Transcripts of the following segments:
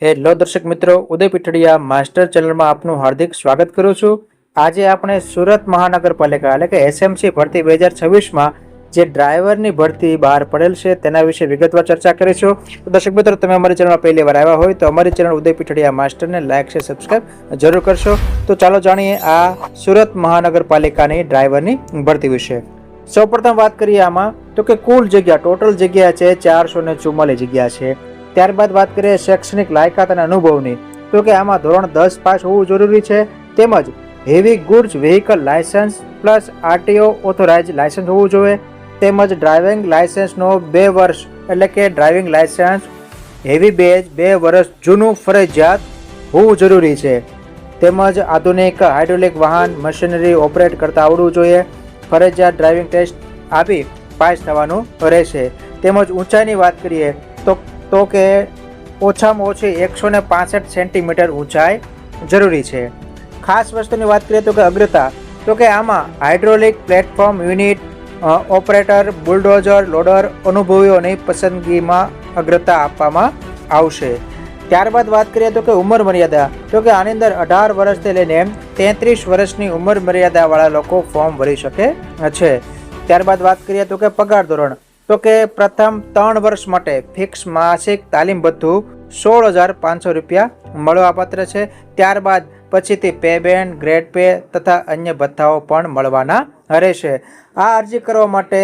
Hello દર્શક મિત્રો, ઉદય Pithadiya master ચેનલમાં આપનું હાર્દિક સ્વાગત કરું છું। આજે આપણે સુરત મહાનગરપાલિકા એટલે કે એસએમસી ભરતી 2026માં જે ડ્રાઈવરની ભરતી બહાર પડેલ છે તેના વિશે વિગતવાર ચર્ચા કરીશું। તો દર્શક મિત્રો, તમે અમારી ચેનલમાં પહેલી વાર આવ્યા હોય તો અમારી ચેનલ ઉદય પીઠડિયા માસ્ટરને લાઈક છે, સબસ્ક્રાઈબ જરૂર કરશો। તો ચાલો જાણીએ આ સુરત મહાનગરપાલિકાની ડ્રાઈવરની ભરતી વિશે। સૌપ્રથમ વાત કરીએ આમાં તો કે કુલ જગ્યા ટોટલ જગ્યા છે 444 જગ્યા છે। ત્યારબાદ વાત કરીએ શૈક્ષણિક લાયકાત અને અનુભવની તો કે આમાં ધોરણ 10 પાસ હોવું જરૂરી છે, તેમજ heavy goods vehicle licence plus RTO authorise licence હોવું જોઈએ, તેમજ ડ્રાઇવિંગ લાયસન્સનો 2 વર્ષ એટલે કે ડ્રાઇવિંગ લાયસન્સ હેવી બેજ 2 વર્ષ જૂનું ફરજિયાત હોવું જરૂરી છે, તેમજ આધુનિક હાઇડ્રોલિક વાહન મશીનરી ઓપરેટ કરતા આવડવું જોઈએ, ફરજિયાત ડ્રાઇવિંગ ટેસ્ટ આપી પાસ થવાનું રહેશે। તેમજ ઊંચાઈની વાત કરીએ તો કે ઓછામાં ઓછી 165 સેન્ટીમીટર ઊંચાઈ જરૂરી છે। ખાસ વસ્તુની વાત કરીએ તો કે અગ્રતા તો કે આમાં hydraulic platform unit operator bulldozer loader અનુભવીઓની પસંદગીમાં અગ્રતા આપવામાં આવશે। ત્યારબાદ વાત કરીએ તો કે ઉંમર મર્યાદા તો કે આની અંદર 18 વર્ષથી લઈને 33 વર્ષની ઉંમર મર્યાદાવાળા લોકો ફોર્મ ભરી શકે છે। ત્યારબાદ વાત કરીએ તો કે પગાર ધોરણ તો કે પ્રથમ 3 વર્ષ માટે ફિક્સ માસિક તાલીમ ભથ્થું 16,500 રૂપિયા મળવાપાત્ર છે। ત્યારબાદ પછીથી પે બેન્ડ ગ્રેડ પે તથા અન્ય ભથ્થાઓ પણ મળવાના રહેશે। આ અરજી કરવા માટે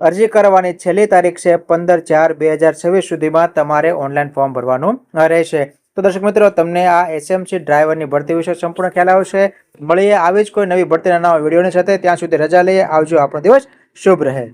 અરજી કરવાની છેલ્લી તારીખ છે 15/4/2026 સુધીમાં તમારે ઓનલાઈન ફોર્મ ભરવાનું રહેશે। તો દર્શક મિત્રો, તમને આ એસએમસી ડ્રાઈવરની ભરતી વિશે સંપૂર્ણ ખ્યાલ આવશે। મળીએ આવી જ કોઈ નવી ભરતીના નવા વિડીયોની સાથે, ત્યાં સુધી રજા લઈએ, આવજો, આપણો દિવસ શુભ રહે।